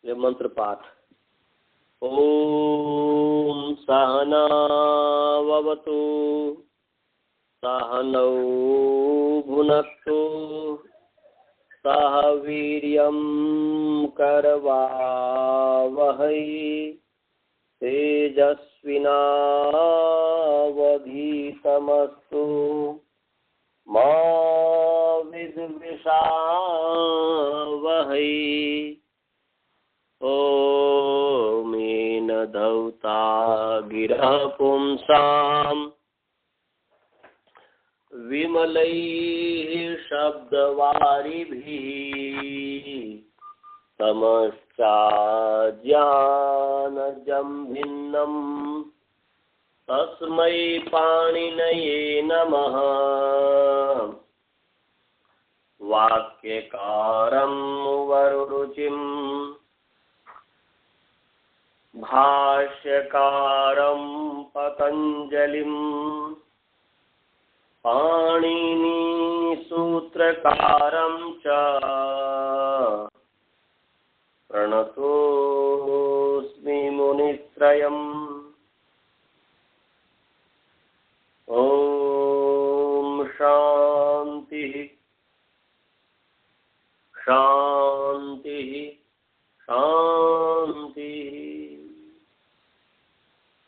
ये मंत्र पाठ। ओम सहनावतु सहनौ भुनक्तु सह वीर्यं करवावहै तेजस्विनावधीतमस्तु मा विद्विषावहै। ओमेन धौता गिरः पुंसाम् विमलैः शब्दवारिभिः तमश्चाज्ञानजं भिन्नम् तस्मै पाणिनये नमः। वाक्यकारं वरुरुचिं भाष्यकारं पतञ्जलिं पाणिनिसूत्रकारं च प्रणतोऽस्मि मुनित्रयम्। ॐ शान्तिः शान्तिः शान्तिः।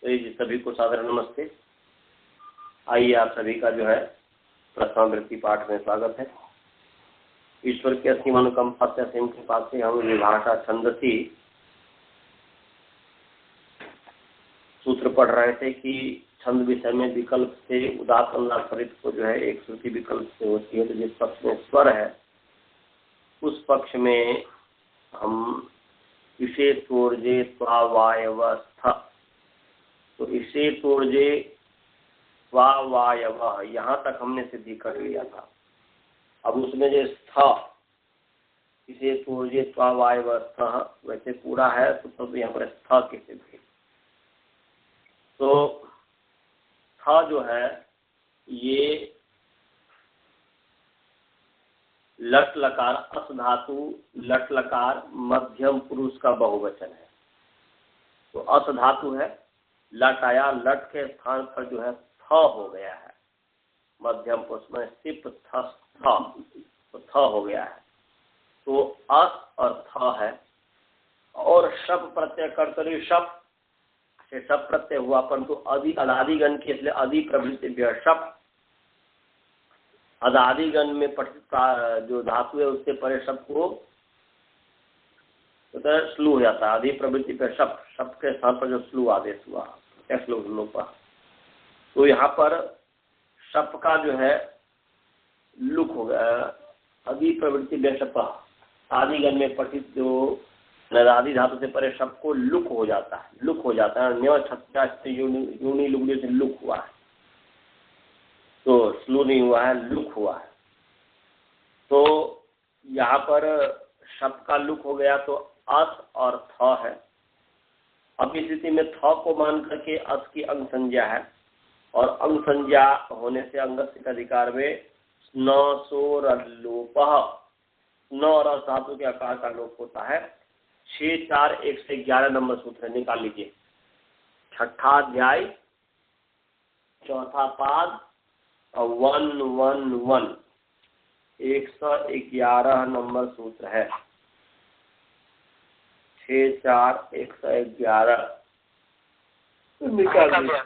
जी सभी को सादर नमस्ते। आइए आप सभी का जो है प्रथमावृत्ति पाठ में स्वागत है। ईश्वर के असीम अनुकंपा से असीम कृपा से हम विभाषा छंदसी सूत्र पढ़ रहे थे कि छंद विषय में विकल्प से उदात्त अनुस्वारित को जो है एक श्रुति विकल्प से होती है। तो जिस पक्ष में स्वर है उस पक्ष में हम इसे तोर्जे स्वावायवस्थ, तो इसे तोर्जे स्वावायव यहाँ तक हमने सिद्धि कर लिया था। अब उसमें जो स्थ इसे तोर्जे स्वावायवस्थ वैसे पूरा है तो तब यहाँ पर स्थ की सिद्धि। तो स्थ जो है ये लट लकार अस धातु लट लकार मध्यम पुरुष का बहुवचन है। तो अस धातु है, लट आया, लट के स्थान पर जो है थ हो गया है मध्यम पुरुष में सिप थ तो थ हो गया है। तो अस और थ है और शप प्रत्यय कर्तरी शप से शप प्रत्यय हुआ परंतु अदादिगण के इसलिए अधि प्रवृत्ति शप अदादिगण में पठित जो धातु है उससे परे शब्द को तो स्लू हो जाता है। अधि प्रवृत्ति पे शप शब्द के स्थान पर जो स्लू आदेश हुआ लोपा, तो यहाँ पर शप का जो है लुक हो गया। अधि प्रवृत्ति बेशप आदिगण में पठित जो नदादि धातु से परे शब्द को लुक हो जाता है, लुक हो जाता है। न्य छत्या यूनी लुगड़ी से लुक हुआ है, तो स्लू नहीं हुआ है, लुक हुआ है। तो यहाँ पर शब्द का लुक हो गया तो अस और थ है। अब इस स्थिति में थ को मान करके अस की अंग संज्ञा है और अंग संज्ञा होने से अंगस्य अधिकार में स्न सो रल्लोप न और अस धातु के आकार का लोप होता है। 6 4 1 से 11 नंबर सूत्र निकाल लीजिए। छठा अध्याय चौथा पाद 111 111 नंबर सूत्र है। 6 4 111 निकाल लीजिए।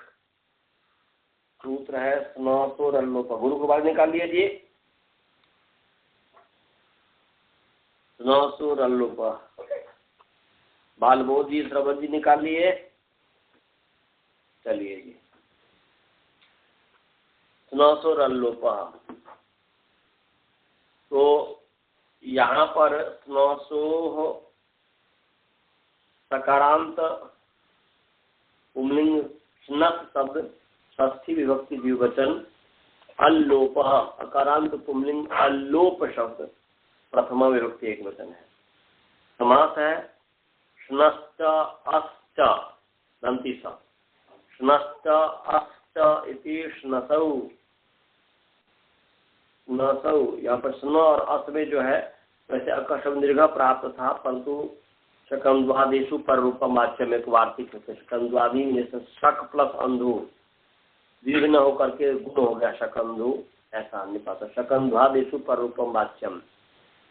सूत्र है स्नोसो रल्लोप। गुरु को बाद निकाल लीजिए। स्नोसो रल्लोप बालबोध जी श्रवण जी निकाल लिए। चलिए जी स्नोसो रल्लोप। तो यहाँ पर स्नोसो सकारांत पुंलिंग स्नस शब्द षष्ठी विभक्ति द्विवचन, अल्लोप अकारांत पुंलिंग अल्लोप शब्द प्रथमा विभक्ति एक वचन है। समास है स्नश्च अश्च दंती स स्नश्च अश्च इति स्नसौ स्नसौ। यहाँ पर स्न और अस में जो है वैसे अकशब्द दीर्घ प्राप्त था परंतु शकंद्वादिषु पर रूपम वाच्यम एक वार्तिक होते शकंद्वादि में से शक प्लस अंधु दीर्घ न होकर के गुण हो गया शकंधु, ऐसा निपात। शकंध्वादिषु पर रूपम वाच्यम,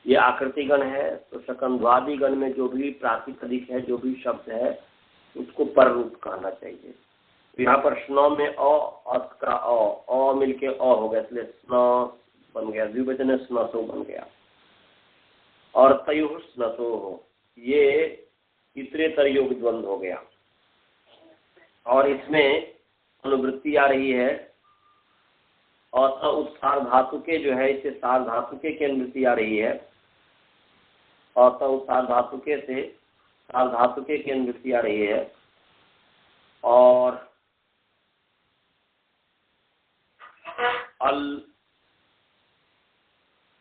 ये आकृतिगण है, तो शकंध्वादि गण में जो भी प्रातिपदिक है, जो भी शब्द है, उसको पर रूप कहना चाहिए। यहाँ पर स्नो में अस का अ मिलके अ हो गया, इसलिए स्नो बन गया, द्विवचन स्नसो बन गया। और तयुः स्नसो हो, ये इतरेतर योग द्वंद्व हो गया। और इसमें अनुवृत्ति आ रही है, और उस सार धातु के जो है, इससे सार धातु के अनुवृत्ति आ रही है, और उस सार धातु के से सार धातु के अनुवृत्ति आ रही है। और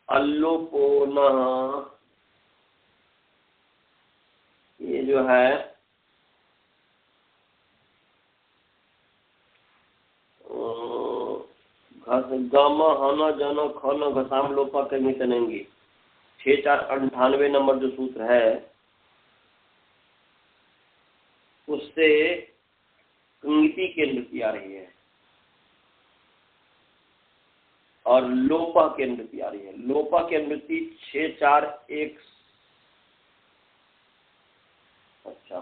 अल्लोपो न, ये जो है गम हन जन खन घसाम लोपा कमी तनेंगी, 6498 नंबर जो सूत्र है, उससे कंगिति की अनुवृत्ति आ रही है और लोपा की अनुवृत्ति आ रही है। लोपा की अनुवृत्ति 641, अच्छा,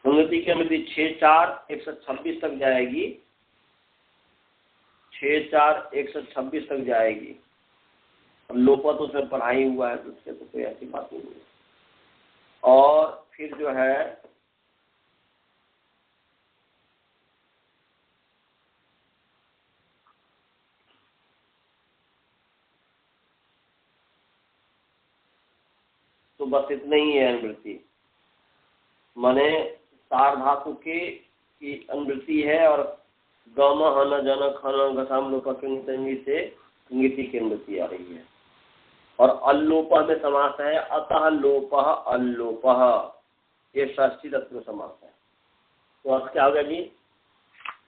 कंगिति की अनुवृत्ति 64126 तक जाएगी, 64126 तक जाएगी। लोपा तो उसमें पढ़ाई हुआ है, तो उससे तो कोई ऐसी बात नहीं है। और फिर जो है तो बस इतना ही है अनुवृत्ति, माने सार धातु की अनुवृत्ति है, और गम हन जन खन घसाम लोपा से कंगिति की अनुवृत्ति आ रही है। और अल्लोप में समास है, अतः लोप अल्लोप, ये षष्ठी तत्व समास है। तो अब क्या हो गया जी,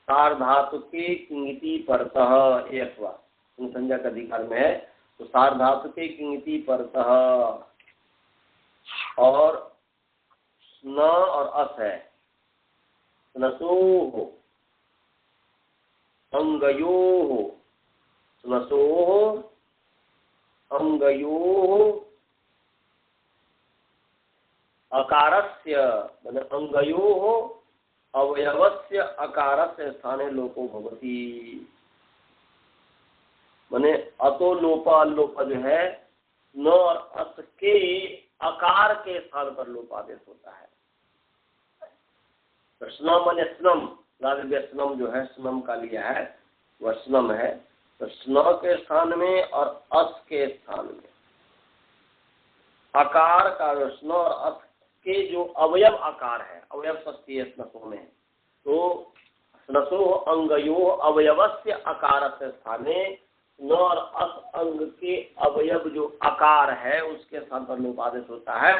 सार धातु की किंगिति परतः, ये अथवा संज्ञा का अधिकार में है, तो सार धातु की किंगिति परतः, और न और अस है, नसो अंगयो, नसो अंगयो अकारस्य, माने अंगयो अवयवस्य अकारस्य स्थाने लोपो भवति, माने अतो लोपा अल्लोपा जो है, न और अस के अकार के स्थान पर लोप आदेश होता है। तो स्नम माने स्नम, स्नम जो है, स्नम का लिया है, वह स्नम है, तो स्न के स्थान में और अस के स्थान में आकार का, स्न और अस के जो अवयव आकार है, अवयव षष्ठी है स्नसो में, तो स्नसो अंगयो अवयवस्य आकार से स्थाने, न और अस अंग के अवयव जो आकार है उसके स्थान पर लोप आदेश होता है।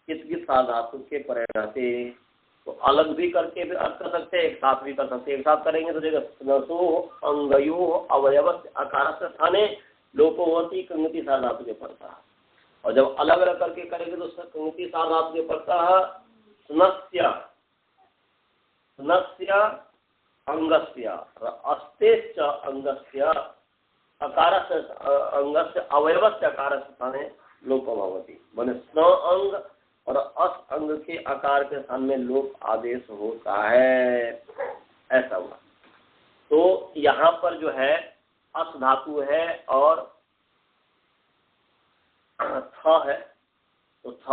किस धातु के परिणाते, तो अलग भी करके भी अर्थ कर सकते हैं, एक साथ भी कर सकते हैं। एक साथ करेंगे तो देखो, स्नसो अंगयो अवयवस्य आकार से स्थाने लोपो होती कंगिति सार धातु के पड़ता, और जब अलग अलग करके करेंगे तो कंगिति सार धातु के पड़ता स्नस्य, स्नस्य अंगस्य, अस्तेश्च अंगस्य अकारस्य, अंगस्य अवयवस्य अकारस्य स्थाने लोपो भवति, माने स्न अंग और अस अंग के आकार के स्थान में लोप आदेश होता है, ऐसा हुआ। तो यहाँ पर जो है अस धातु है और थ है, तो थ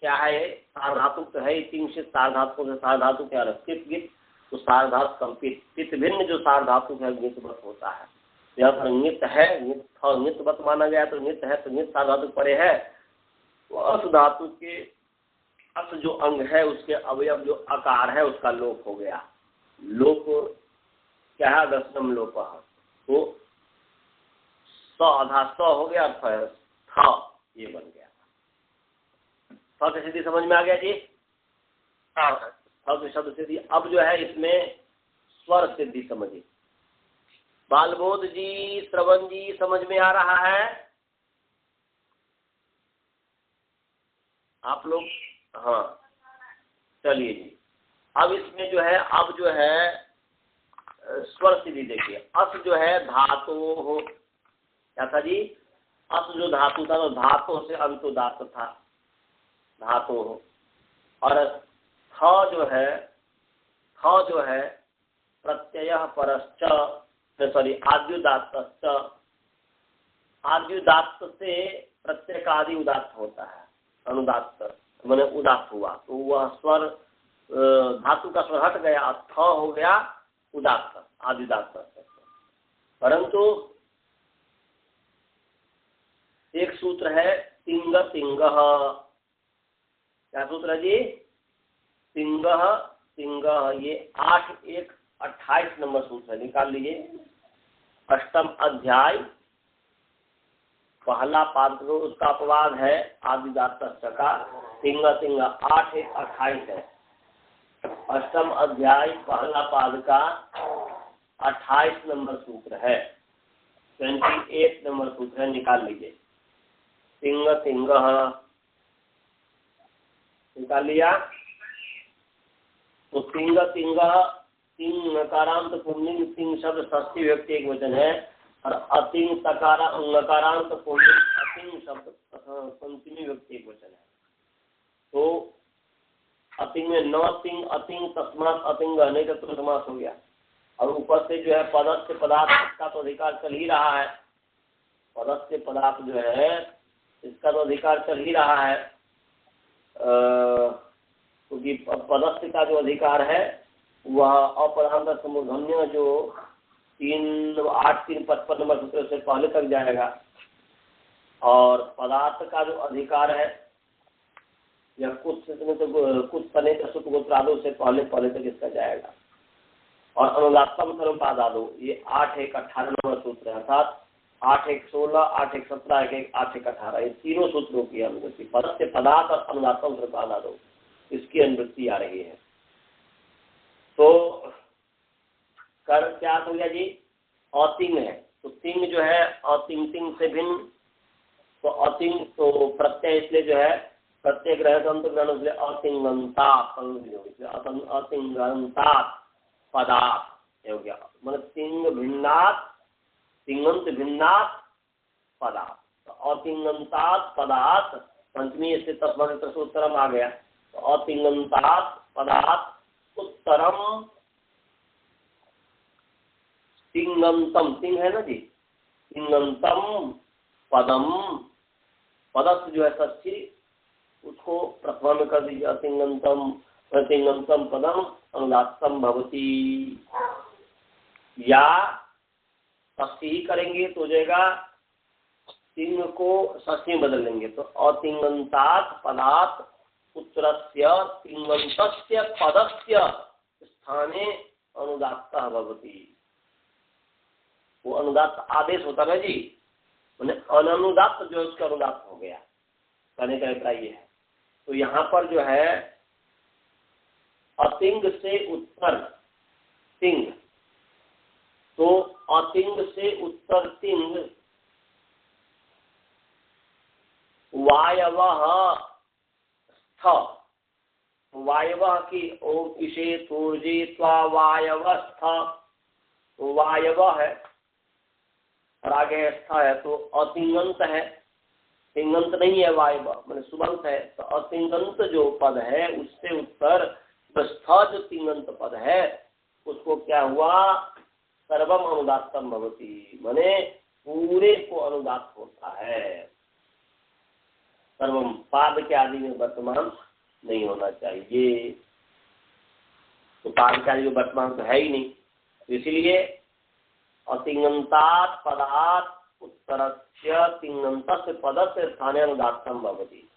क्या है, सार धातु तो है, तिंशित सार धातु से सार धातु क्या है, कित गित, तो सार धातु कंपित, चित भिन्न जो सार धातु है नितवत होता है। यहाँ पर नित है, नितवत माना गया, तो नित है, तो नित सार धातु परे है, तो अस धातु के अस जो अंग है उसके अवयव जो आकार है उसका लोप हो गया। लोप क्या है, दशम लोप, तो स आधा स हो गया, था ये बन गया। थ की सिद्धि समझ में आ गया जी? थ शब्द सिद्धि। अब जो है इसमें स्वर सिद्धि समझिए। बालबोध जी, श्रवण जी, समझ में आ रहा है? आप लोग हाँ चलिए जी। अब इसमें जो है, अब जो है स्वर सिद्धि देखिए। अस जो है धातु हो, क्या था जी? अस जो धातु था, तो धातु से अवितुदात था, धातु हो। और थ जो है प्रत्यय परश्च, सॉरी आद्युदात्तश्च, आद्युदात्त से प्रत्यय का आदि उदात्त होता है, अनुदात्त मैंने उदात्त हुआ, तो वह स्वर धातु का स्वर हट गया, थ हो गया उदात्त, आद्युदात्त। परंतु एक सूत्र है तिंग तिंग, क्या सूत्र है जी? तिंग तिंग, ये 8-1-28 नंबर सूत्र है, निकाल लीजिए। अष्टम अध्याय पहला पाद, उसका अपवाद है आदिदात्त का, तिंग तिंग 8-1-28 है। अष्टम अध्याय पहला पाद का 28 नंबर सूत्र है, 28 नंबर सूत्र है, निकाल लीजिए। तिंग तिंग निकाल लिया। तो तिंग तिंग, तिंग नकारांत पुल्लिंग, तिंग शब्द षष्ठी व्यक्ति एक वचन है, और अतिंग तकारा नकारांत पुल्लिंग अतिंग शब्द पंचमी व्यक्ति एक वचन है। तो अतिंग में न तिंग अतिंग तस्मात् अतिंग नहीं तो समास हो गया। और ऊपर से जो है पदस्य पदार्थ का तो अधिकार चल ही रहा है, पदस्य पदार्थ जो है इसका तो अधिकार चल ही रहा है, क्योंकि पदस्य का जो अधिकार है वह अपरांत समुधन्य जो 8-3-55 नंबर सूत्र से पहले तक जाएगा, और पदार्थ का जो अधिकार है या कुछ कुछ तने सुख गोत्रादो से पहले तक इसका जाएगा। और अनुदात्तम सर्वपादादो, ये 8-1-18 नंबर सूत्र है, अर्थात 8-1-16, 8-1-17, 8-1-18, ये तीनों सूत्रों की अनुवृत्ति, पदस्य पदार्थ और अनुदात्तम सर्वपादादो, इसकी अनुवृत्ति आ रही है। तो कर क्या हो गया जी? अतिंग है, तो तिंग जो है अतिंग, तिंग से भिन्न, तो अतिंग तो प्रत्यय, इसलिए जो है प्रत्यय ग्रह ग्रहण, इसलिए अतिंगंता, अतिंगंता पदार्थ हो गया, मतलब तिंग भिन्नात्, तिंगंत भिन्नात् पदार्थ, तो अतिंगंतात पदार्थ पंचमी से तस्मात् उत्तरम आ गया, तो अतिंगंतात पदार्थ उत्तरम तिंगंतम, तिंग है ना जी, तिंगंतम पदम, पदस्थ जो है षष्ठी, उसको प्रथमा में कर दीजिए, अतिंगंतम, प्रतिंगंतम पदम अनुदात्तम भवती, या षष्ठी ही करेंगे तो हो जाएगा, तिंग को षष्ठी में बदल लेंगे, तो अतिंगंतात पदार्थ उत्तरस्य तिंगंतस्य पदस्य स्थाने अनुदात्तः भवति। वो अनुदात्त आदेश होता है जी, अनुदात्त जो उसका अनुदात्त हो गया, कहने का अभिप्राय ये है। तो यहाँ पर जो है अतिंग से उत्तर तिंग, तो अतिंग से उत्तर तिंग वायवः स्थ, वायवः की ओम इषे तूर्जी त्वा वायवस्थ, तो वायवः है और आगे स्थ है, तो अतिंगंत है, तिंगंत नहीं है वायव, मैंने सुबंत है, तो अतिंगंत जो पद है उससे उत्तर स्थ जो तिंगंत पद है उसको क्या हुआ? सर्वम अनुदात्तम भवति, माने पूरे को अनुदात्त होता है। सर्वम पाद के आदि में वर्तमान नहीं होना चाहिए, तो पाद के आदि में वर्तमान तो है ही नहीं, तो इसलिए अतिंगंतात पदार्थ उत्तरस्य तिंगंतस्य पदस्य स्थाने अनुदात्तम भवति,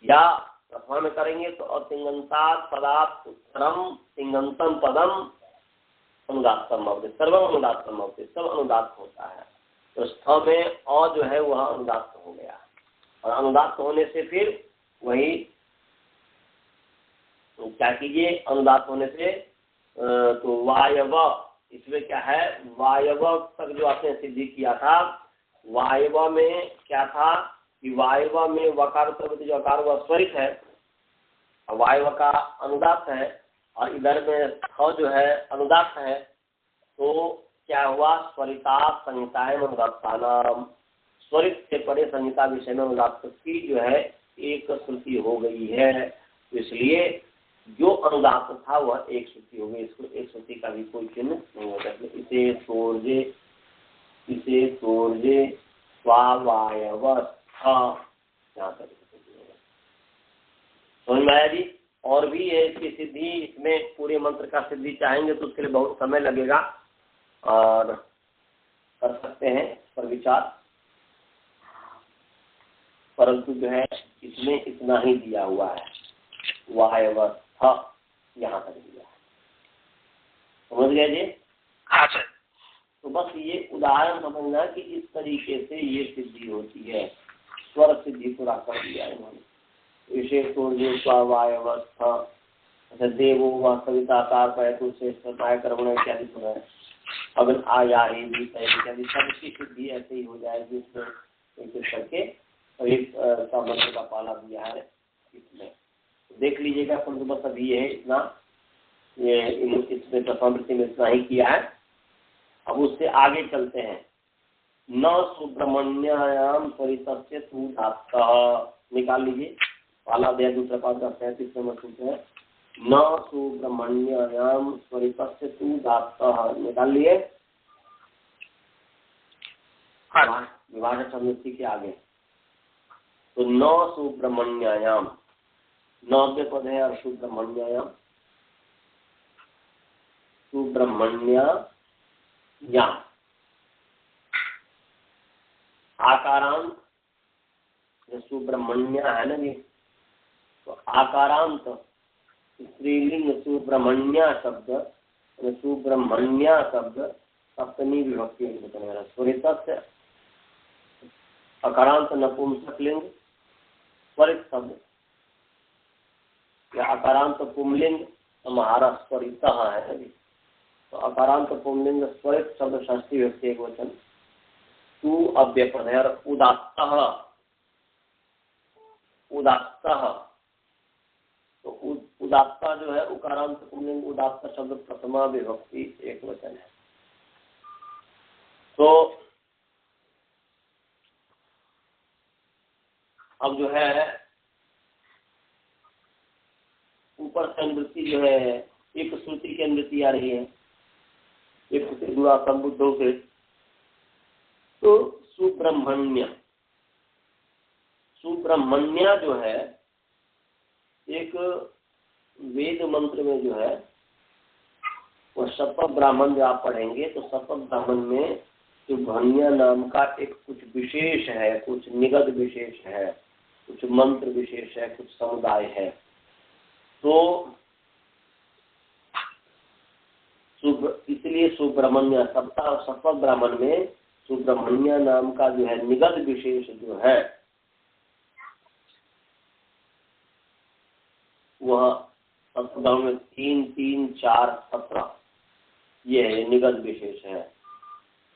या प्रथमा में करेंगे तो अतिंगंतात पदार्थ उत्तरम तिंगंतम पदम अनुदात्तम भवति, सर्वम अनुदात्तम भवति, सब अनुदात्त होता है। तो स्थ में अ जो है वह अनुदात्त हो गया, और अनुदात्त होने से फिर वही तो क्या कीजिए, अनुदात्त होने से तो वायव, इसमें क्या है, वायव तक जो आपने सिद्धि किया था, वायव में क्या था कि वायव में वकार जो अकार वह स्वरित है, वायव का अनुदात है और इधर में ख जो है अनुदात है, तो क्या हुआ, स्वरिता संहिताएं अनुदात्तानाम, स्वरित से परे संहिता विषय में अनुदात की जो है एक श्रुति हो गई है, तो इसलिए जो अनुदात था वह एक श्रुति हो गई, इसको एक श्रुति का भी कोई चिन्ह नहीं होता। इसे तोर्जे स्वावायव यहाँ तक समझ में आया जी। और भी है इसकी सिद्धि, इसमें पूरे मंत्र का सिद्धि चाहेंगे तो उसके लिए बहुत समय लगेगा और कर सकते हैं इस पर विचार, परंतु जो है इसमें इतना ही दिया हुआ है, वायवस्था यहाँ तक दिया है, समझ गए जी। हाँ सर। तो बस ये उदाहरण समझना कि इस तरीके से ये सिद्धि होती है, स्वर सिद्धि पूरा कर दिया है इन्होंने। विशेष वायवस्था, अच्छा देवो वास्तविताकार पयतु शेषताय कर्मण इत्यादि सुना है, अगर आया ही भी इत्यादि सबकी सिद्धि ऐसे ही हो जाएगी इसमें एक करके, तो एक मंत्र का पाला दिया है इसमें, देख लीजिएगा। परंतु बस अभी ये इतना, ये इसमें दशावृत्ति में इतना ही किया है। अब उससे आगे चलते हैं। न सुब्रमण्याम परितस्य तू धात्ता, निकाल लीजिए, पाला दिया दूसरा पाद का 37 नंबर सूत्र है। न सुब्रमण्याम परितस्य तू धात्ता, निकाल लिए विभाजक समुच्चय के आगे। तो न सुब्रमण्याम, न के पद है और सुब्रमण्याम, सुब्रमण्य या आकारांत, सुब्रमण्य है ना जी, तो आकारांत स्त्रीलिंग सुब्रमण्य शब्द, सुब्रमण्य शब्द सप्तमी विभक्ति स्वरित से अकारांत नपुंसक लिंग स्वरित शब्द, या अकारांत पुंलिंग हमारा स्वरित है ना जी, तो अकारांत पुंलिंग स्वरित शब्द षष्ठी व्यक्ति एक वचन, तू अव्यपद है। उदात्त, तो उदात्ता जो है उकारांत पुंलिंग उदात्त शब्द प्रथमा विभक्ति एक वचन है। तो अब जो है ऊपर से अनुवृत्ति जो है एक श्रुति की अनुवृत्ति आ रही है, एक श्रुति गुणा संबुद्धों से, तो सुब्रह्मण्य जो है एक वेद मंत्र में जो है वो शपथ ब्राह्मण जो आप पढ़ेंगे तो शपथ ब्राह्मण में जो भण्य नाम का एक कुछ विशेष है, कुछ निगद विशेष है, कुछ मंत्र विशेष है, कुछ समुदाय है। तो इसलिए सुब्रह्मण्य सप्ताह शपथ ब्राह्मण में सुब्रह्मण्य नाम का जो है निगद विशेष जो है वह सप्ताह में 3, 3, 4, 17 ये है, निगद विशेष है,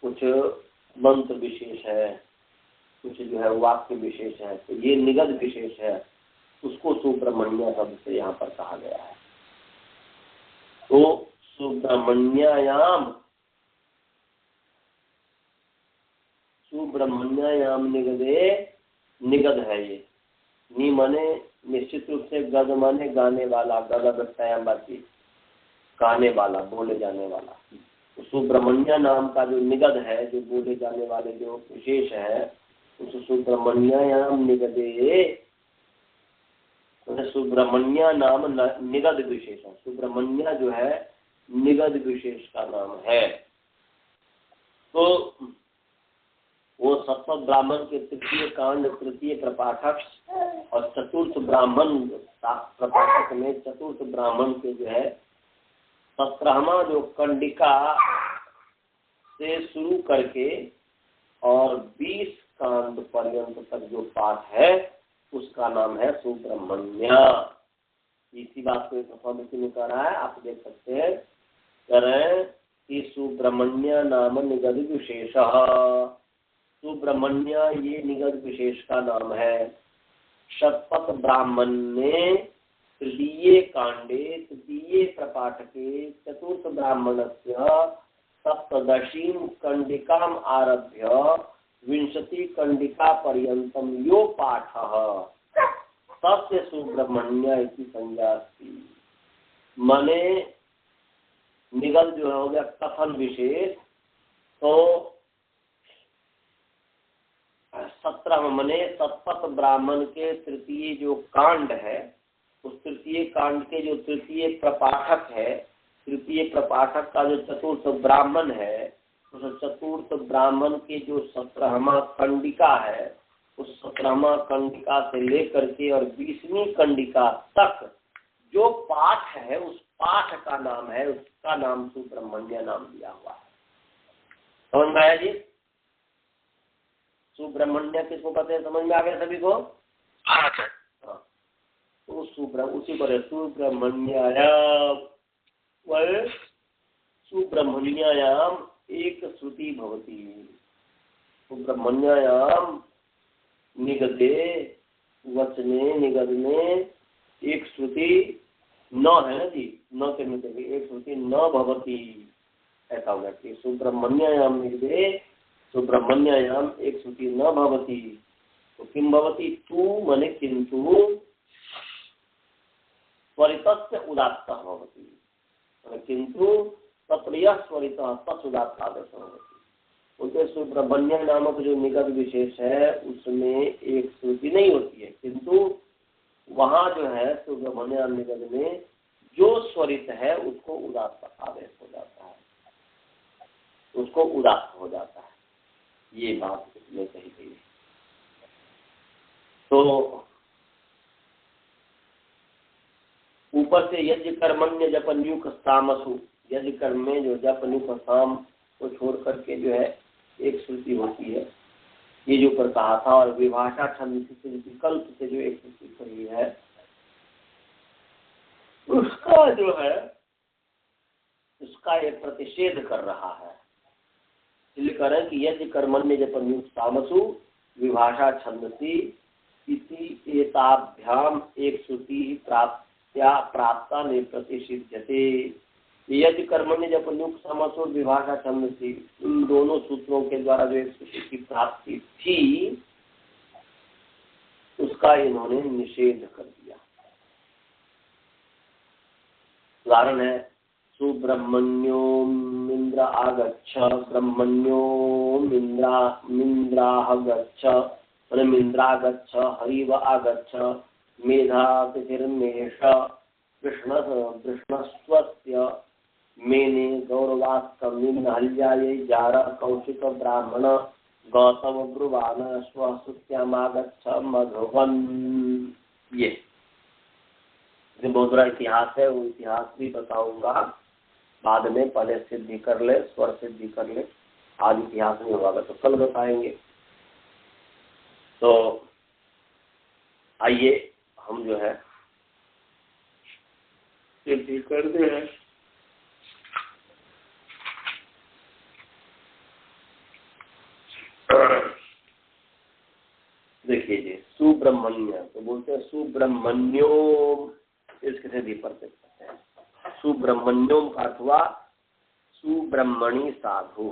कुछ मंत्र विशेष है, कुछ जो है वाक्य विशेष है, तो ये निगद विशेष है, उसको सुब्रह्मण्य शब्द से यहाँ पर कहा गया है। तो सुब्रह्मण्याम, सुब्रह्मण्याम निगदे, निगद है ये, नी माने निश्चित रूप से, गद माने गाने वाला, गद बाकी गाने वाला, बोले जाने वाला। तो सुब्रह्मण्य नाम का जो निगद है, जो बोले जाने वाले जो विशेष है, उस सुब्रह्मण्याम निगदे, तो सुब्रह्मण्य नाम निगद विशेष है, सुब्रह्मण्य जो है निगद विशेष का नाम है। तो वो सप्तम ब्राह्मण के तृतीय कांड तृतीय प्रपाठक और चतुर्थ ब्राह्मण प्रपाठक में चतुर्थ ब्राह्मण के जो है 17वां जो कंडिका से शुरू करके और 20 कांड पर्यंत तक जो पाठ है उसका नाम है सुब्रह्मण्य। इसी बात को स्वामी ने कहा है, आप देख सकते हैं, कह रहे हैं कि सुब्रह्मण्य नाम निगद विशेष, सुब्रह्मण्य ये निगद विशेष का नाम है। शपथ ब्राह्मण ने तृतीय कांडे तृतीये प्रपाठके चतुर्थ ब्राह्मणस्य सप्तदशीं कंडिकाम आरभ्य 20 कंडिका पर्यंतम यो पाठः तस्य सुब्रह्मण्य इति संज्ञा अस्ति। मने निगल जो हो गया कथन विशेष, तो 17 मने तत्पथ ब्राह्मण के तृतीय जो कांड है, उस तृतीय कांड के जो तृतीय प्रपाठक है, तृतीय प्रपाठक का जो चतुर्थ ब्राह्मण है, उस चतुर्थ ब्राह्मण के जो 17वां कंडिका है, उस 17वां कंडिका से लेकर के और 20वीं कंडिका तक जो पाठ है, उस पाठ का नाम है, उसका नाम सुब्रह्मण्य नाम दिया हुआ है। समझ में आया जी? सुब्रह्मण्य किसको कहते हैं, समझ में आ गया सभी को? हाँ। तो उसी पर सुब्रह्मण्यायाम सुब्रह्मण्यायाम एक श्रुति भवती। सुब्रह्मण्यायाम निगदे वचने निगदने एक श्रुति न है ना जी, न के मिलते एक श्रुति न भवती, ऐसा होगा कि सुब्रह्मण्यायाम निगदे सुब्रह्मण्यायाम एक श्रुति न भवती। तो किम भवती? तू मने किंतु स्वरितस्य उदात्त भवती, किंतु तत्प्रिय स्वरित तत्उदात्त आदेश भवती। उनके सुब्रह्मण्य नामक जो निगद विशेष है उसमें एक श्रुति नहीं होती है, किंतु वहाँ जो है सुब्रह्मण्य निगद में जो स्वरित है उसको उदात्त आदेश हो जाता है, उसको उदात्त हो जाता है। ये बात इसमें कही गई है। तो ऊपर से यज्ञ कर्मण्य जपन्युक सामसु, यज्ञ कर्म में जो जपन्युक साम को छोड़ करके जो है एक श्रुति होती है, ये जो ऊपर कहा था। और विभाषा छंद से विकल्प से जो एक श्रुति कही है, उसका जो है उसका ये प्रतिषेध कर रहा है। इसलिए कह रहे हैं कि यज्ञ कर्मण्य जपन्युक सामसु विभाषा छंदसी इति एताभ्याम एक श्रुति प्राप्ता ने प्रतिषिध्यते। यज्ञ कर्मण्य जपन्युक सामसु विभाषा छंदसी, इन दोनों सूत्रों के द्वारा जो एक श्रुति की प्राप्ति थी उसका इन्होंने निषेध कर दिया। उदाहरण है सुब्रह्मण्योम इंद्र आगच्छ, ब्रह्मण्योम इंद्राह गच्छ, मिंद्रागच्छ, हरिव आगच्छ, मेधा तिथिर्मेष, कृष्णस्वस्य मेने गौरवास्तमिन्नहल्यायै जार कौशिक ब्राह्मण गौतम ब्रुवान स्वसुत्यामागच्छ मधुवन। ये बहुत बड़ा इतिहास है, वो इतिहास भी बताऊंगा बाद में। पहले सिद्धि कर ले, स्वर सिद्धि कर ले, आज इतिहास नहीं होगा तो कल बताएंगे। तो आइए हम जो है सिद्धि करते हैं। देखिए जी, सुब्रह्मण्य तो बोलते हैं सुब्रह्मण्योम, इसके भी पढ़ते हैं। सुब्रह्मण्योम का अर्थ हुआ सुब्रह्मणी साधु।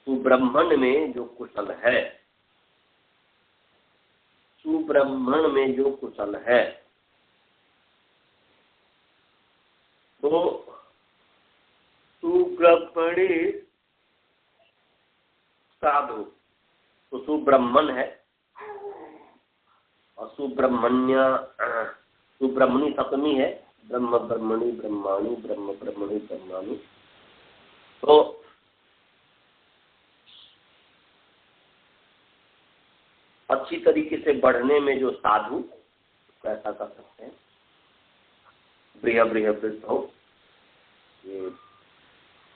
सुब्रह्मण्य में जो कुशल है, सुब्रह्मण्य में जो कुशल है, तो सुब्रह्मणी साधु तो सुब्रह्मण्य है। और सुब्रह्मण्य सुब्रह्मणी सप्तमी है, ब्रह्म ब्रह्मणी ब्रह्माणी, ब्रह्म ब्रह्मणी ब्रह्माणी। तो अच्छी तरीके से बढ़ने में जो साधु ऐसा कर सकते हैं, बृह बृह वृद्ध हो, ये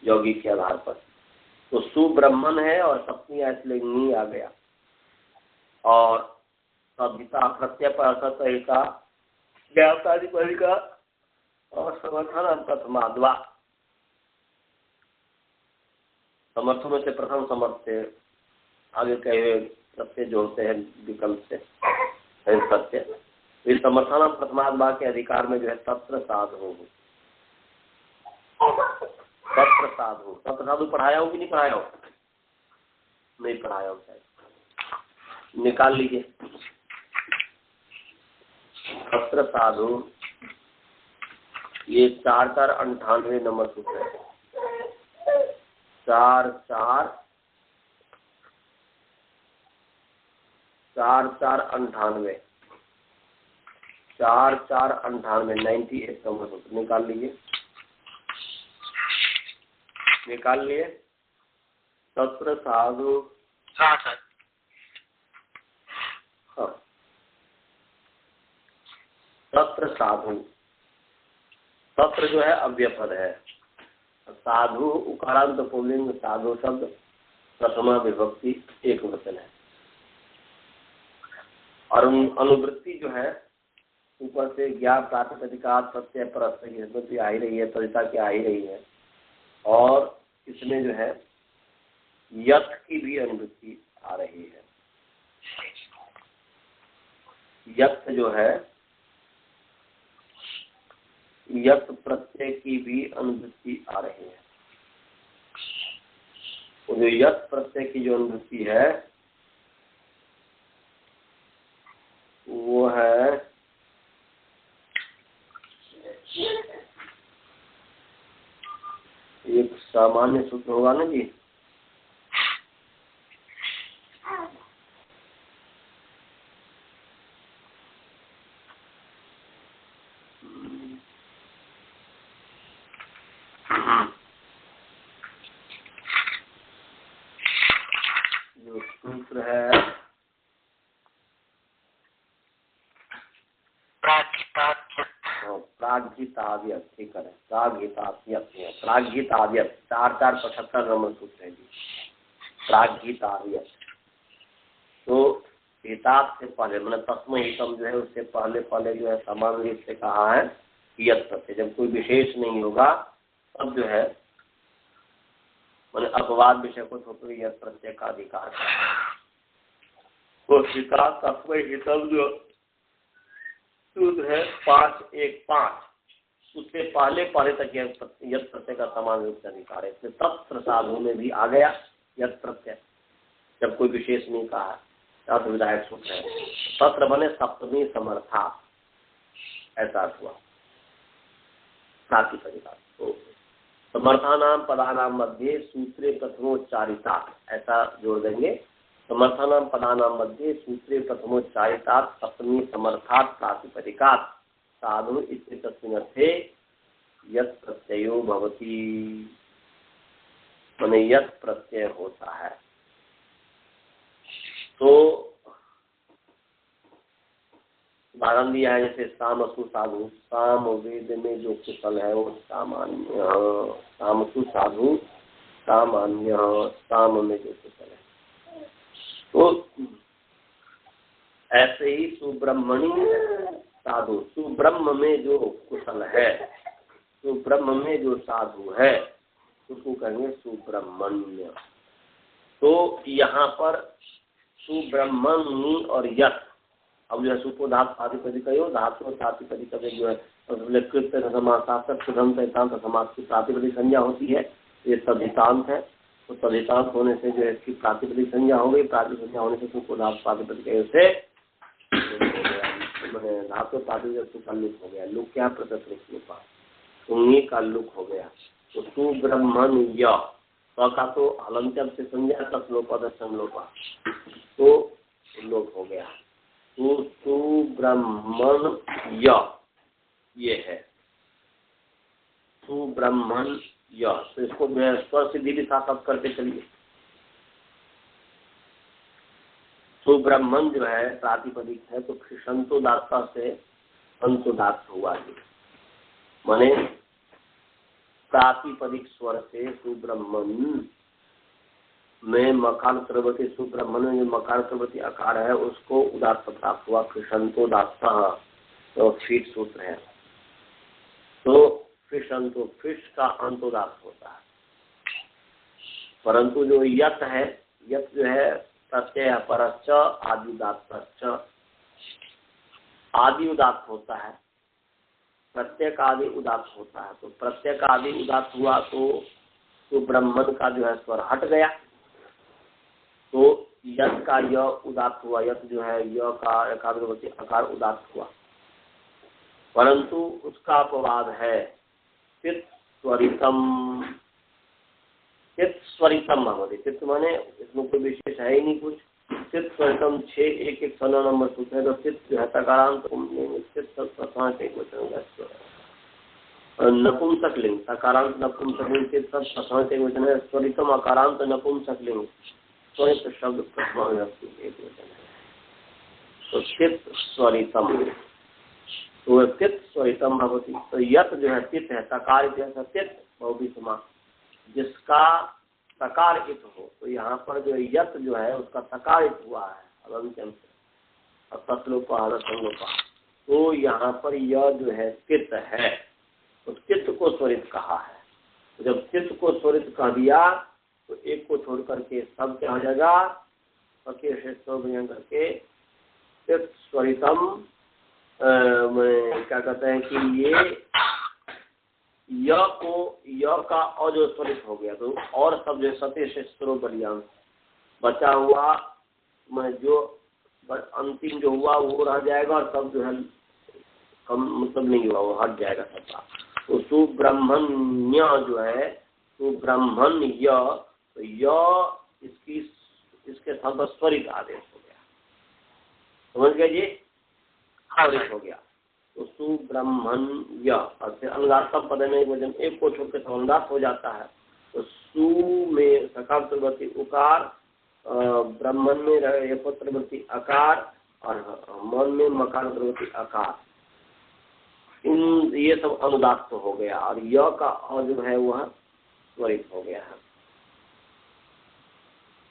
योगी के आधार पर। तो सुब्रह्मण्य है और सप्तमी ऐसलिंगी आ गया। और सभ्यता प्रत्यय परसता ज्ञातादि का और समर्थन प्रथमाद्वा, समर्थनों से प्रथम समर्थ से आगे कहे हुए प्रत्यय जोड़ते हैं विकल्प से सत्य। समर्थान प्रथमात्मा के अधिकार में जो है तत्र साधु, तत्र साधु, तत्र साधु पढ़ाया हो कि नहीं पढ़ाया हो? नहीं पढ़ाया हो शायद, निकाल लीजिए। तत्र साधु ये 4-4-98 नंबर सूत्र है। 4-4-98 98 नंबर सूत्र निकाल लीजिए। निकाल लिए? तत्र साधु, हाँ सर। हाँ, तत्र साधु, तत्र जो है अव्यय पद है। साधु उकारांत पुल्लिंग साधु शब्द प्रथमा विभक्ति एक वचन है। और अनुवृत्ति जो है ऊपर से ज्ञा प्रातिपदिका प्रत्यय परस्पर की अनुवृत्ति आ ही रही है, तदिता की आ ही रही है। और इसमें जो है यथ की भी अनुवृत्ति आ रही है। यथ जो है यथ प्रत्यय की भी अनुवृत्ति आ रही है। तो जो यथ प्रत्यय की जो अनुवृत्ति है वो है एक सामान्य सूत्र होगा ना जी, जो सूत्र है प्राग्हिताव्यय, ठीक है, प्राग्हिताव्यय, प्राग्हिताव्यय 4-4-75 नंबर सूत्र है जी, प्राग्हिताव्यय। तो हितात् से पहले मतलब तस्मै हितम जो है उससे पहले पहले जो है समान रूप से कहा है यत् प्रत्यय। जब कोई विशेष नहीं होगा तब जो है मैंने अपवाद विषय को छोड़ यत् प्रत्यय का अधिकार तो हिता तस्मै हितम जो सूत्र है 5-1-5 उससे पहले पहले तक यत् प्रत्यय का समान रूप से अधिकार है। इसलिए तत्र साधु में भी आ गया यत् प्रत्यय जब कोई विशेष नहीं कहा है। विधायक सूत्र है तत्र बने सप्तमी समर्था, ऐसा हुआ प्रातिपदिका। तो समर्थानाम पदानाम मध्य सूत्रे प्रथमोच्चारिता, ऐसा जोड़ देंगे। समर्थानाम पदानाम मध्य सूत्रे प्रथमोच्चारिता सप्तमी समर्थात् प्रातिपदिकात् साधु इत्यस्मिन् अर्थे यत् प्रत्ययो भवति, माने यत् प्रत्यय होता है। तो उदाहरण दिया है जैसे सामसु साधु, साम वेद में जो कुशल है वो सामान्य, सामसु साधु सामान्य, साम में जो कुशल है। तो ऐसे ही सुब्रह्मणी साधु, सुब्रह्म में जो कुशल है, सुब्रह्म में जो साधु है उसको कहेंगे सुब्रह्मण्य। तो यहाँ पर सुब्रह्मण्य और यत्, अब जो है सुपो धातु प्रातिपदिक धातु प्रातिपदिक जो है समास की प्रातिपदिक संज्ञा होती है, ये तद्धितांत है। तो तद्धितांत होने से जो है इसकी प्रातिपदिक संज्ञा हो गई, प्रातिपदिक संज्ञा होने से सुपो धातु प्रातिपदिक से धातु प्रातिपदिक का लुक हो गया। लुक क्या प्रत्यक्ष उंगी का लुक हो गया। तो सुब्रह्मण्य का तो हलंत्यम से संज्ञा का श्लोपदर्शन लोपा, तो लोप हो गया। तो सुब्रह्मण्य ये है सुब्रह्मण्य। तो इसको मैं स्वर सिद्धि भी साथ साथ करके चलिए। सुब्रह्मण्य जो है प्रातिपदिक है, तो संतोदात्ता से अंतोदात्त हुआ जी, माने प्रातिपदिक स्वर से सुब्रह्मण्य में मकार प्रवृत्ति, सुब्रह्मण्य में जो मकार प्रवृत्ति आकार है उसको उदात्त प्राप्त हुआ, कृषंतोदात्त। तो फीट सूत्र है। तो फिशंतो, फिश का अंतोदात्त होता है। परंतु जो यत है, यत जो है प्रत्यय परश्च आदिदात्तश्च, आदि उदात्त होता है, प्रत्येक आदि उदात्त होता है। तो प्रत्येक आदि उदात्त हुआ तो ब्रह्मन का जो है स्वर हट गया, तो यत का य उदात्त हुआ, यत जो है य का एकाग्रवर्ती आकार उदात्त हुआ, परंतु उसका अपवाद है चित्त स्वरितम। चित्त स्वरितम भवति, चित्त माने इसमें कोई विशेष है ही नहीं कुछ। चित्त स्वरितम 6-1-1 16 नंबर सूत्र है। तो चित्त जो है तकारांत चित्त नपुंसक लिंग, तकारांत नपुंसक लिंग, चित्त एक वचन है। स्वरितम अकारांत नपुंसक लिंग, स्वरित शब्द प्रथमा विभक्ति एक वचन है। तो चित्त स्वरितम, तो चित्त स्वरितम भवति। तो यत जो है चित्त है, तकार चित्त बहुवी समास, जिसका तकार इत हो। तो यहाँ पर जो यत जो है उसका तकार इत हुआ है अवंचन से, और तत्लोपा संलोपा। तो यहाँ पर यह जो है चित्त है, तो चित्त को स्वरित कहा है। तो जब चित्त को स्वरित कह दिया तो एक को छोड़ करके सब क्या हो जाएगा, करके चित्त स्वरितम। क्या कहते हैं कि ये य का और जो स्वरित हो गया, तो और सब जो सत्य से स्रो बलियान बचा हुआ जो अंतिम जो हुआ वो रह जाएगा, और सब जो है कम मतलब नहीं हुआ वो हट जाएगा सबका। तो सुब्रह्मण्य जो है सुब्रह्मण्य, तो इसके साथ स्वरित आदेश हो गया, समझ गए जी, स्वरित हो गया। तो सुब्रह्मण्य और फिर अनुदात्तम पद में वजन एक को छोड़ के अनुदात हो जाता है। तो सु में सकार प्रवृत्ति उकार, ब्रह्मण में रहे प्रवृत्ति आकार, और मन में मकार प्रवृत्ति आकार, इन ये सब अनुदात हो गया, और य का जो है वह स्वरित हो गया है।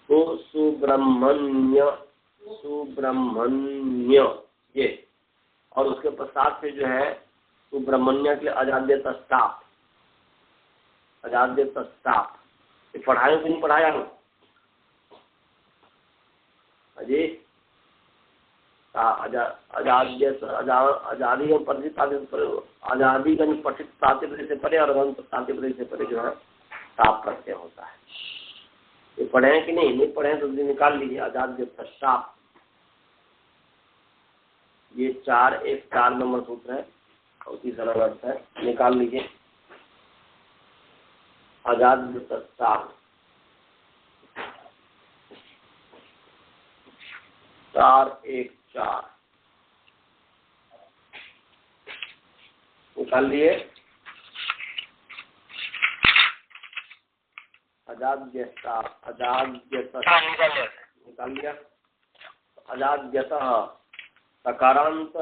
तो सुब्रह्मण्य ये, और उसके पश्चात से जो है सुब्रह्मण्य के लिए अजाद्य तस्ताप, अजाद्य तस्ताप पढ़ाए कि नहीं पढ़ाया हूँ अजय? आजादीगण पठित आजादीगण पठित तात्पर्य से परे और अनंत तात्पर्य से परे जो है ताप प्रत्यय होता है। ये पढ़े हैं कि नहीं? नहीं पढ़े तो निकाल लीजिए अजाद्य तस्ताप। ये 4 नंबर सूत्र है और तीसरा अर्थ है, निकाल लीजिए अजाद्य तस्ताप 4-1-4 निकाल लिए। अजाद्यता निकाल लिया। अजाद्यतः सकारांत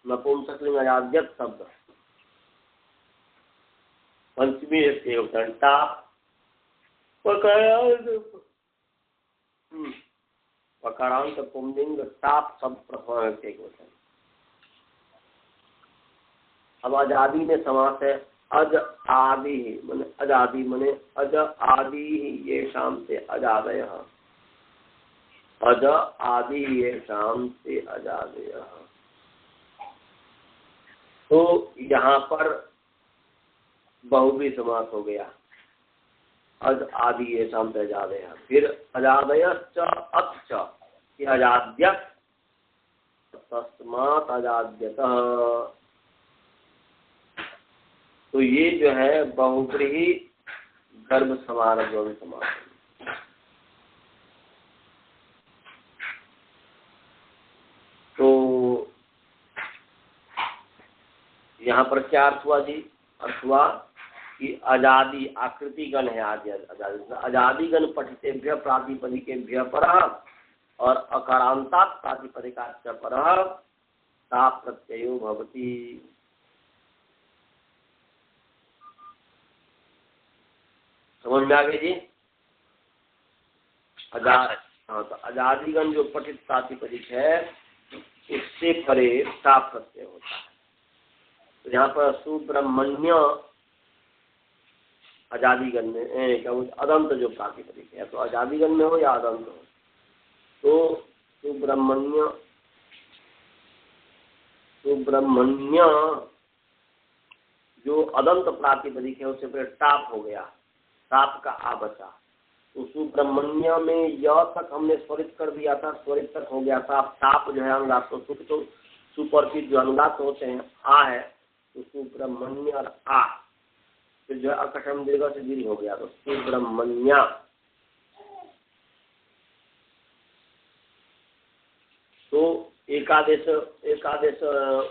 नपुंसकलिंग अजाद्यत शब्द, पंचमी पकारांत पुंलिंग ताप शब्द प्रथमा एक वचन। अब आजादी में समास है अज आदि मने अजादि मने अज आदि ये शाम से अजादय, अज आदि ये शाम से अजादय। तो यहाँ पर बहुवी समास हो गया, अज आदि ये शाम से अजादय। फिर अजादयश्च अच्च अजाद्य तस्मात् अजाद्यतः। तो ये जो है बहुव्रीहि गर्भ समास समास। तो यहाँ पर क्या अर्थ हुआ जी? अर्थ हुआ कि अजादि आकृतिगण है, अजादिगण पठितेभ्य प्रातिपदिकेभ्य परः और अकारांतात् प्रातिपदिकाच्च परः ताप प्रत्ययो भवति। समझ में आ गई जी? हाँ, तो अजादिगण जो पठित प्रातिपदिक है उससे परे ताप प्रत्यय होता है। तो यहाँ पर सुब्रह्मण्य अजादिगण में क्या अदंत जो प्रातिपदिक है, तो अजादिगण में हो या अदंत हो, तो सुब्रह्मण्य सुब्रह्मण्य जो अदंत प्रातिपदिक है उससे फिर टाप हो गया, टाप का आ बचा। तो सुब्रह्मण्य में य तक हमने स्वरित कर दिया था, स्वरित तक हो गया था। अब टाप जो है अनुदात, तो सुपर की जो अनुदात होते हैं आ है, तो सुब्रह्मण्य और आ फिर जो है अकटम दीर्घ से दीर्घ हो गया, तो सुब्रह्मण्य। तो एकादेश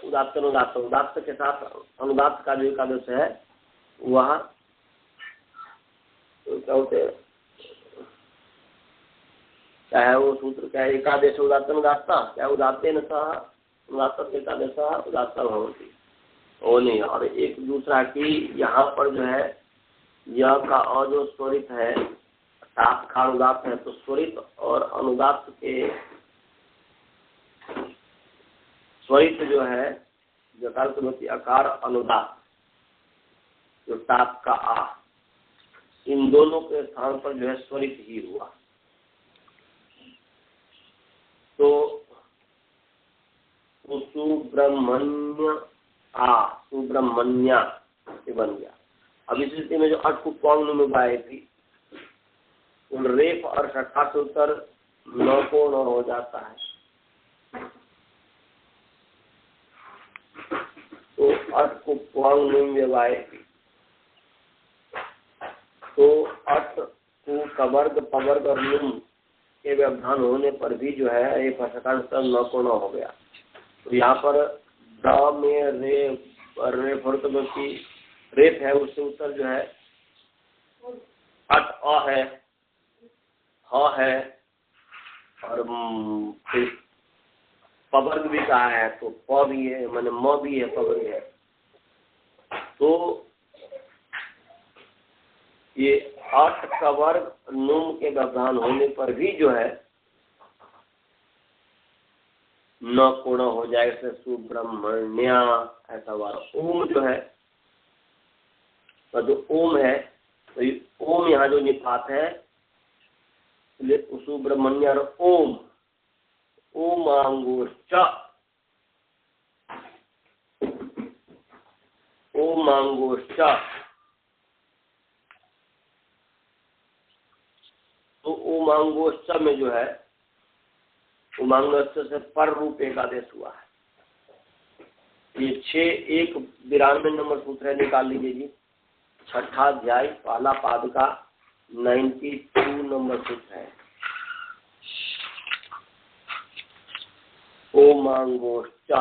उदात्त अनुदात्त, उदात्त के साथ अनुदात्त का जो एकादेश है वह तो क्या होते हैं, क्या है वो सूत्र, क्या है एकादेश उदात्त अनुदात्त, क्या उदात्तेन सह उदात्त एकादेश उदात्त भवति, वो नहीं। और एक दूसरा कि यहाँ पर जो है यह का और जो स्वरित है टाप का अनुदात्त है, तो स्वरित और अनुदात्त के स्वरित जो है जकाल अकार अनुदात्त जो टाप का आ, इन दोनों के स्थान पर जो है स्वरित ही हुआ। तो सुब्रह्मण्य आ सुब्रह्मण्य ये बन गया। अब इस स्थिति में जो अट को पौंग में बाए थी, उन रेफ और षठा से उत्तर न को न हो जाता है। तो अट को पौंग में बाए थी, तो अट को कवर्ग पवर्ग और नुम के व्यवधान होने पर भी जो है एक फटकार न को न हो गया। तो यहाँ पर द में रेप है, उससे उत्तर जो है अट अ है, ह है और फिर पवर्ग भी कहा है, तो प भी है, माने म भी है, प भी है। तो ये अट का वर्ग नुम के व्यवधान होने पर भी जो है न पूर्ण हो जाएगा, सुब्रह्मण्य ऐसा वाला। ओम जो है, तो जो ओम है, तो ये ओम यहाँ जो निपात है, सुब्रह्मण्य और ओम, ओमांगोश्च, ओमांगोश्च। तो ओमांगोश्च में जो है उमांगोश्च से पर रूप एकादेश हुआ है। ये 6-1-92 नंबर सूत्र है, निकाल लीजिए जी। छठा अध्याय पहला पाद का 92 नंबर सूत्र है। ओमांगोश्च,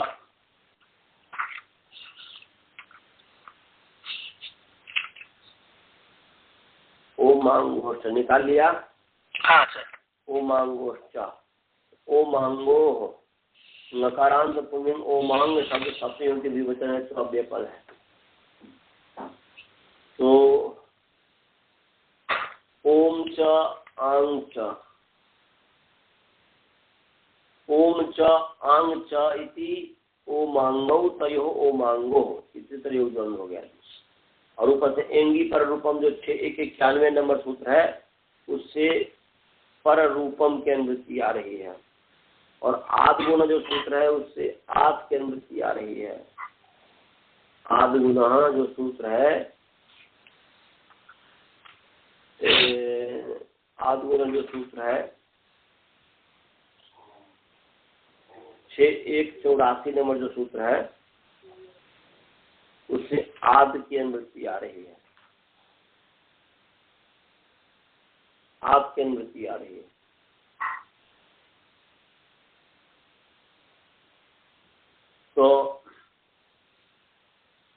ओमांगोश्च निकाल लिया। हाँ सर। ओमांगोश्च, ओमांगो नकारांत पुण्यम ओमांग शब्द सप्तमी के विवचन है, तो अव्यय पद है। तो ओम च आंग च, ओम च आंग च इति ओमांगो तयो ओमांगो, इसी तरह उज्जवल हो गया। और ऊपर से एंगी पर रूपम जो 6-1-91 नंबर सूत्र है, उससे पर रूपम की अनुवृत्ति आ रही है। और आद गुण जो सूत्र है उससे आद की अनुवृत्ति आ रही है। आद गुण जो सूत्र है, आद गुण जो सूत्र है 6-1-84 नंबर जो सूत्र है, उससे आद की अनुवृत्ति आ रही है, आद की अनुवृत्ति आ रही है। तो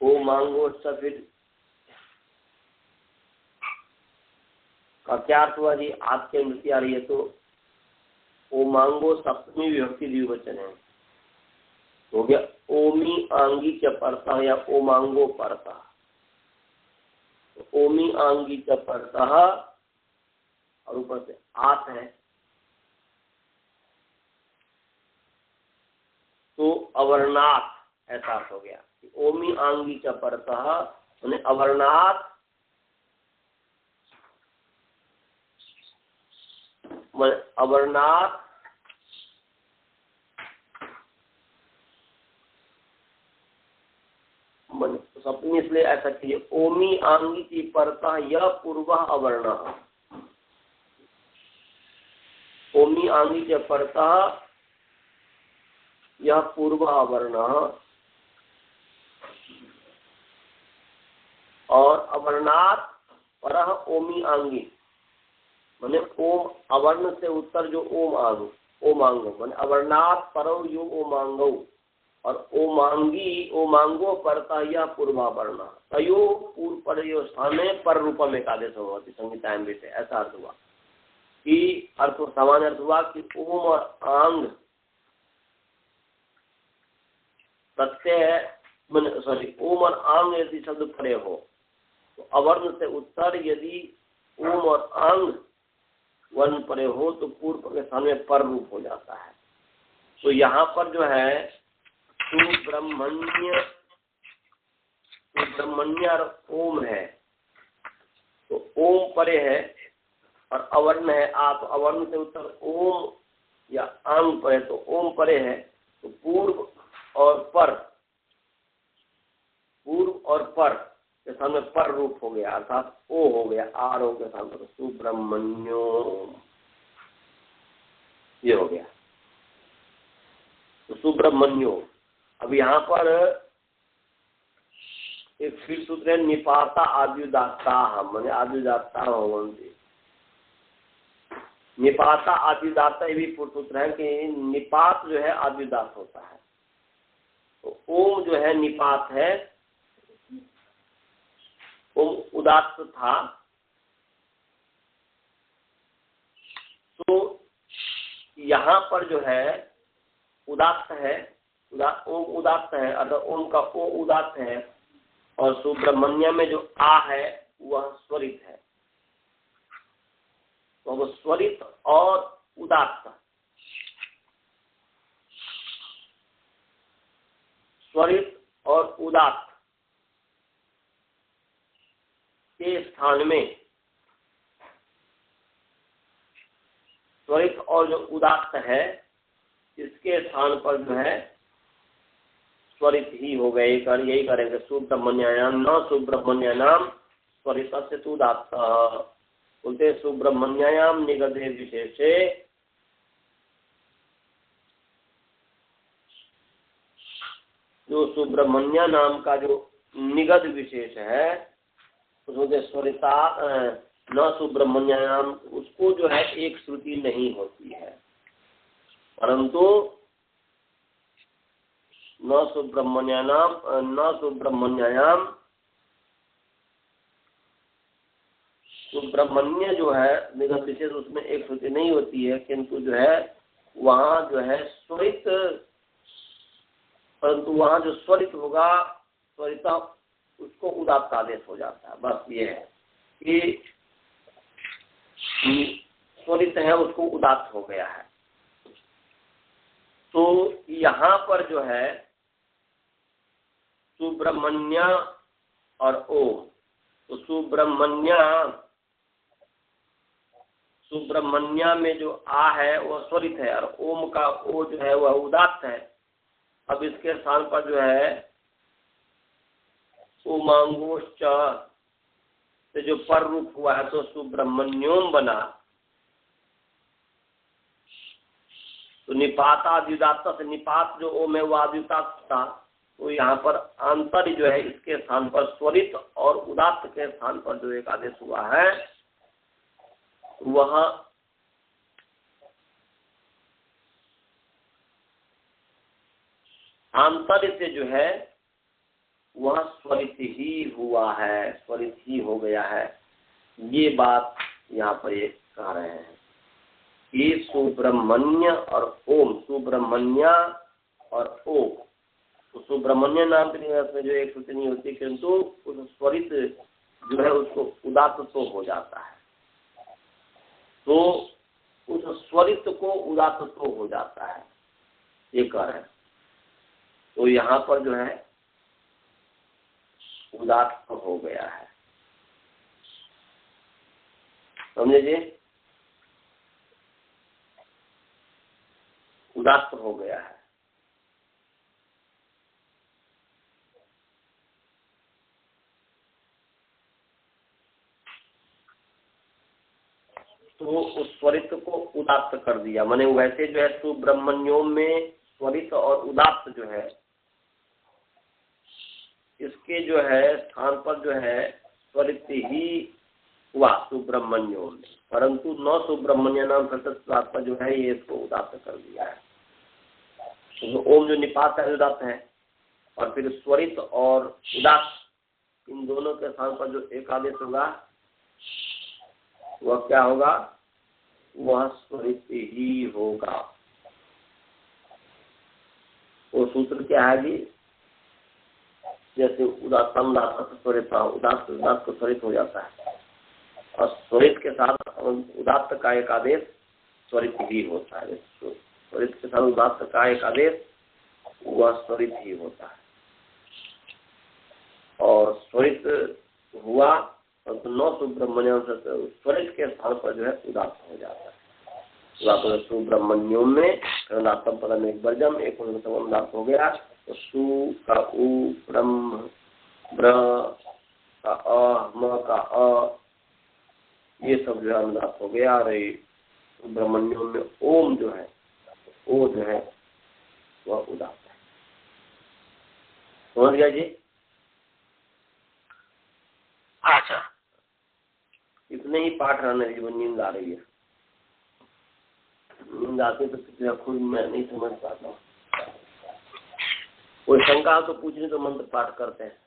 वो मांगो फिर का क्या अर्थ हुआ जी? आद की अनुवृत्ति आ रही है, तो ओ मांगो सप्तमी विभक्ति द्विवचन है, हो गया ओमी आंगी च परता या ओमांगो परता। तो ओमी आंगी च परता और ऊपर से आत है, तो अवर्णात ऐसा अर्थ हो गया। ओमी आंगी च परता यानी अवर्णात, अवर्णात सप्तमी इसलिए ऐसा चाहिए, ओमी आंगी की परता यह पूर्व अवर्ण, ओमी आंगी के परता यह पूर्व अवर्ण, और अवर्णात परह ओमी आंगी, माने ओम अवर्ण से उत्तर जो ओम आंग, ओमांगो माने अवर्णात परौ यो ओमांगो, और ओमांगी ओमांगो परता यह पूर्वावर्ण, तयो पूर्व पर यो स्थाने पर रूपम एकादेश होती संहिता में से। ऐसा अर्थ हुआ कि अर्थ सामान्य अर्थ हुआ कि ओम और आंग प्रत्यय सॉरी ओम और आंग यदि शब्द परे हो तो अवर्ण से उत्तर यदि ओम और आंग वर्ण परे हो तो पूर्व के स्थान में पर रूप हो जाता है। तो यहाँ पर जो है सुब्रह्मण्य, सुब्रह्मण्य और ओम है, तो ओम परे है और अवर्ण है आप, अवर्ण से उत्तर ओम या आंग परे, तो ओम परे है तो पूर्व और पर, पूर्व और पर के सामने पर रूप हो गया, अर्थात ओ हो गया, आर हो गया सामने, तो सुब्रह्मण्यो ये हो गया, तो सुब्रह्मण्यो। अब यहाँ पर एक फिर सूत्र है निपाता आद्युदाता, मैंने आद्युदाता होंगे, निपाता आद्युदाता, ये भी सूत्र है कि निपात जो है आद्युदात होता है, तो ओम जो है निपात है, ओम उदात्त था, तो यहाँ पर जो है उदात्त है, ओम उदात्त है, अर्थात ओम का ओ उदात्त है, और सुब्रह्मण्य में जो आ है वह स्वरित है, तो वो स्वरित और उदात्त, स्वरित और उदात्त के स्थान में, स्वरित और जो उदात्त है इसके स्थान पर जो है स्वरित ही हो गए, यही करेंगे सुब्रह्मण्याम न सुब्रह्मण्याम स्वरित से उदात्त, बोलते सुब्रह्मण्याम निगदे विशेषे, जो सुब्रह्मण्य नाम का जो निगद विशेष है उसमें स्वरिता न सुब्रह्मण्याम, उसको जो है एक श्रुति नहीं होती है, परंतु न सुब्रह्मण्याम न सुब्रह्मण्याम, सुब्रह्मण्य जो है निगम विशेष उसमें एक श्रुति नहीं होती है, किंतु जो है वहाँ जो है स्वरित, परंतु वहाँ जो स्वरित होगा स्वरिता उसको उदात्त आदेश हो जाता है। बस ये है कि स्वरित है उसको उदात्त हो गया है। तो यहाँ पर जो है सुब्रह्मण्य और ओम, तो सुब्रह्मण्य में जो आ है वह स्वरित है और ओम का ओ जो है वह उदात्त है। अब इसके स्थान पर जो है उमांगोश्च से जो पर रूप हुआ है तो सुब्रह्मण्योम बना, तो निपाता आद्युदात्त से निपात जो ओम है वह आद्युदात्त था, तो यहाँ पर अंतर जो है इसके स्थान पर स्वरित और उदात्त के स्थान पर जो एक आदेश हुआ है वह आंतर से जो है वह स्वरित ही हुआ है, स्वरित ही हो गया है। ये बात यहाँ पर ये कह रहे हैं कि सुब्रह्मण्य और ओम, सुब्रह्मण्य और ओम, तो सुब्रह्मण्य नाम के जो एक श्रुति नहीं होती, किंतु उस स्वरित जो है उसको उदात्त तो हो जाता है, तो उस स्वरित को उदात्त तो हो जाता है, ये कह रहे हैं। तो यहाँ पर जो है उदात्त हो गया है, समझे जी, उदात्त हो गया है। तो उस स्वरित को उदात्त कर दिया। माने वैसे जो है सुब्रह्मण्योम में स्वरित और उदात्त जो है इसके जो है स्थान पर जो है स्वरित ही हुआ सुब्रह्मण्योम में, परंतु न सुब्रह्मण्य नाम सतत पर जो है ये इसको उदात्त कर दिया है। तो ओम जो निपात है उदात्त है, और फिर स्वरित और उदात्त इन दोनों के स्थान पर जो एक आदेश होगा वह क्या होगा, वह स्वरित ही होगा। वो सूत्र क्या है जी, जैसे उदात्तम उदात्त स्वरित, उदात्त उदात्त स्वरित हो जाता है, और स्वरित के साथ उदात्त का एक आदेश स्वरित ही होता है। स्वरित के साथ उदात्त का एक आदेश वह स्वरित ही होता है, और स्वरित हुआ तो नौ सुब्रह्मण्यम स्वरित के स्थान पर जो है उदात्त हो जाता है। उदात्त सुब्रह्मण्यम में उदात्तम पद में एक वर्जम एक उदात्त हो गया, तो सु का उ, ब्रह्म ब्र का अ, म का अ, ये सब जो है उदात्त हो गया। और सुब्रह्मण्यम में ओम जो है वो जो है वह उदात्त है। समझ गया जी? अच्छा, इतने ही पाठ रहने दीजिए। नींद आ रही है, नींद आती तो खुद मैं नहीं समझ पाता हूँ। कोई शंका तो पूछने तो मंत्र पाठ करते हैं।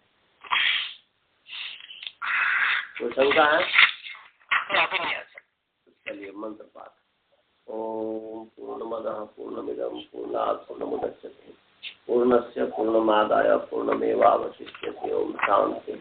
कोई शंका है? चलिए मंत्र पाठ। ओम पूर्णमदः पूर्णमिदं पूर्णात् पूर्णमुदच्यते पूर्णस्य पूर्णमादाय पूर्णमेवावशिष्यते। ओम शांति।